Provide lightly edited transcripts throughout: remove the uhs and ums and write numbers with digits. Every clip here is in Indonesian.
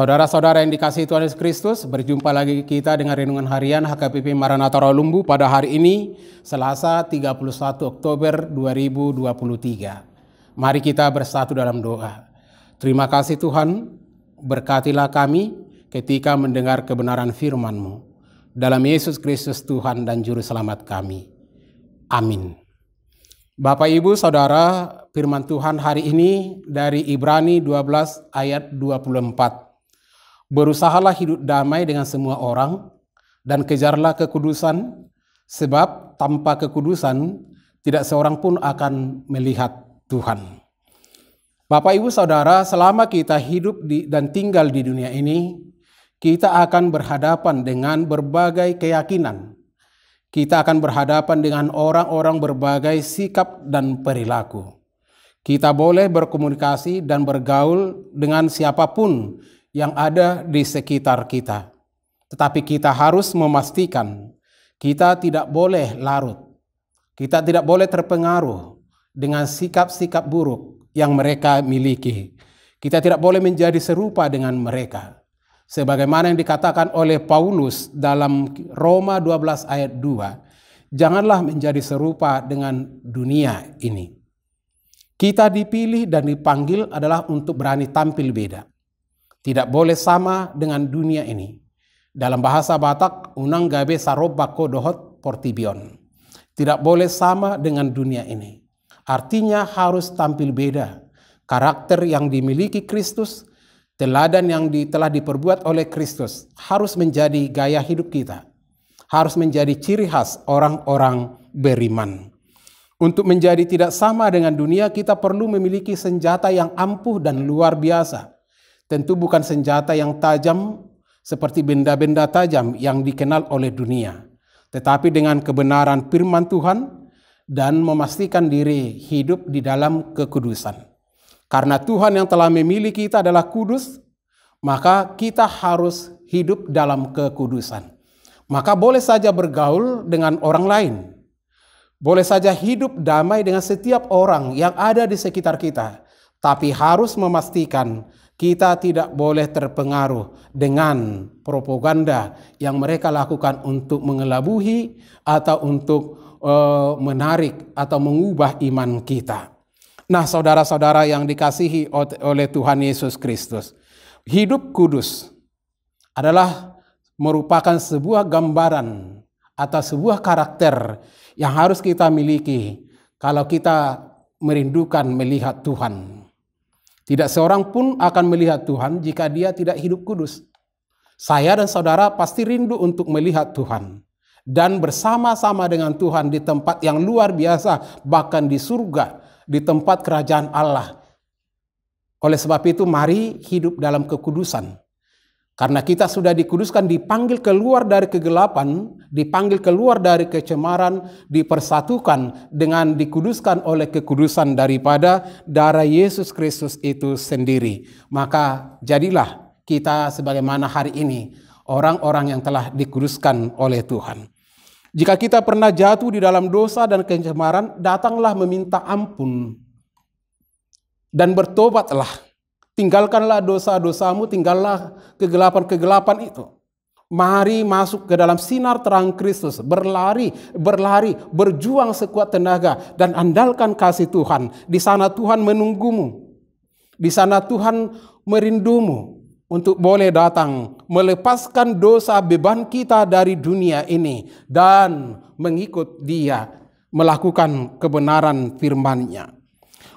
Saudara-saudara yang dikasihi Tuhan Yesus Kristus, berjumpa lagi kita dengan renungan harian HKBP Maranatha Rawalumbu pada hari ini, Selasa 31 Oktober 2023. Mari kita bersatu dalam doa. Terima kasih Tuhan, berkatilah kami ketika mendengar kebenaran firman-Mu. Dalam Yesus Kristus Tuhan dan Juru Selamat kami. Amin. Bapak Ibu Saudara, firman Tuhan hari ini dari Ibrani 12 ayat 24. Berusahalah hidup damai dengan semua orang dan kejarlah kekudusan, sebab tanpa kekudusan tidak seorang pun akan melihat Tuhan. Bapak Ibu Saudara, selama kita hidup dan tinggal di dunia ini, kita akan berhadapan dengan berbagai keyakinan. Kita akan berhadapan dengan orang-orang berbagai sikap dan perilaku. Kita boleh berkomunikasi dan bergaul dengan siapapun yang ada di sekitar kita. Tetapi kita harus memastikan kita tidak boleh larut. Kita tidak boleh terpengaruh dengan sikap-sikap buruk yang mereka miliki. Kita tidak boleh menjadi serupa dengan mereka. Sebagaimana yang dikatakan oleh Paulus dalam Roma 12 ayat 2, janganlah menjadi serupa dengan dunia ini. Kita dipilih dan dipanggil adalah untuk berani tampil beda. Tidak boleh sama dengan dunia ini. Dalam bahasa Batak, unang gabe sarobako dohot portibion. Tidak boleh sama dengan dunia ini. Artinya harus tampil beda. Karakter yang dimiliki Kristus, teladan yang telah diperbuat oleh Kristus harus menjadi gaya hidup kita. Harus menjadi ciri khas orang-orang beriman. Untuk menjadi tidak sama dengan dunia, kita perlu memiliki senjata yang ampuh dan luar biasa. Tentu bukan senjata yang tajam seperti benda-benda tajam yang dikenal oleh dunia. Tetapi dengan kebenaran firman Tuhan dan memastikan diri hidup di dalam kekudusan. Karena Tuhan yang telah memilih kita adalah kudus, maka kita harus hidup dalam kekudusan. Maka boleh saja bergaul dengan orang lain. Boleh saja hidup damai dengan setiap orang yang ada di sekitar kita. Tapi harus memastikan kita tidak boleh terpengaruh dengan propaganda yang mereka lakukan untuk mengelabui atau untuk menarik atau mengubah iman kita. Nah, saudara-saudara yang dikasihi oleh Tuhan Yesus Kristus, hidup kudus adalah merupakan sebuah gambaran atau sebuah karakter yang harus kita miliki kalau kita merindukan melihat Tuhan. Tidak seorang pun akan melihat Tuhan jika dia tidak hidup kudus. Saya dan saudara pasti rindu untuk melihat Tuhan dan bersama-sama dengan Tuhan di tempat yang luar biasa, bahkan di surga, di tempat kerajaan Allah. Oleh sebab itu mari hidup dalam kekudusan. Karena kita sudah dikuduskan, dipanggil keluar dari kegelapan, dipanggil keluar dari kecemaran, dipersatukan dengan dikuduskan oleh kekudusan daripada darah Yesus Kristus itu sendiri. Maka jadilah kita sebagaimana hari ini, orang-orang yang telah dikuduskan oleh Tuhan. Jika kita pernah jatuh di dalam dosa dan kecemaran, datanglah meminta ampun dan bertobatlah. Tinggalkanlah dosa-dosamu, tinggallah kegelapan-kegelapan itu. Mari masuk ke dalam sinar terang Kristus, berlari, berjuang sekuat tenaga dan andalkan kasih Tuhan. Di sana Tuhan menunggumu. Di sana Tuhan merindumu untuk boleh datang melepaskan dosa beban kita dari dunia ini dan mengikut Dia, melakukan kebenaran firman-Nya.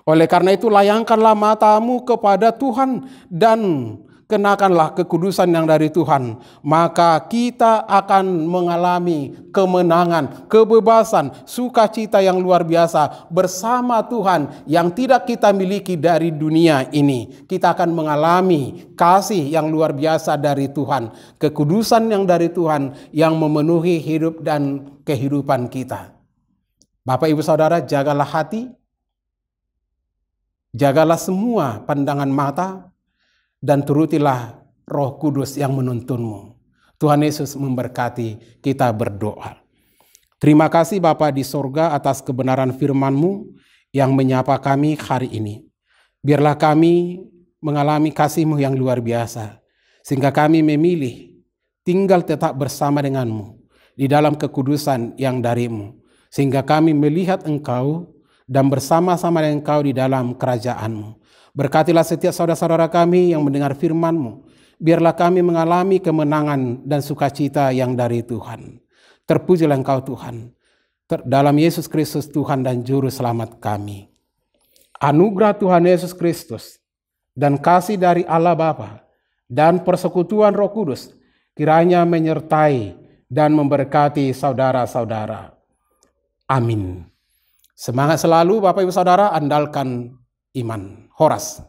Oleh karena itu layangkanlah matamu kepada Tuhan dan kenakanlah kekudusan yang dari Tuhan. Maka kita akan mengalami kemenangan, kebebasan, sukacita yang luar biasa bersama Tuhan yang tidak kita miliki dari dunia ini. Kita akan mengalami kasih yang luar biasa dari Tuhan. Kekudusan yang dari Tuhan yang memenuhi hidup dan kehidupan kita. Bapak Ibu Saudara, jagalah hati. Jagalah semua pandangan mata dan turutilah Roh Kudus yang menuntunmu. Tuhan Yesus memberkati, kita berdoa. Terima kasih Bapa di sorga atas kebenaran firman-Mu yang menyapa kami hari ini. Biarlah kami mengalami kasih-Mu yang luar biasa. sehingga kami memilih tinggal tetap bersama denganmu di dalam kekudusan yang darimu, sehingga kami melihat Engkau dan bersama-sama dengan Engkau di dalam kerajaan-Mu. Berkatilah setiap saudara-saudara kami yang mendengar firman-Mu, biarlah kami mengalami kemenangan dan sukacita yang dari Tuhan. Terpujilah Engkau Tuhan, dalam Yesus Kristus Tuhan dan Juru Selamat kami. Anugerah Tuhan Yesus Kristus dan kasih dari Allah Bapa dan persekutuan Roh Kudus kiranya menyertai dan memberkati saudara-saudara. Amin. Semangat selalu Bapak Ibu Saudara, andalkan iman. Horas.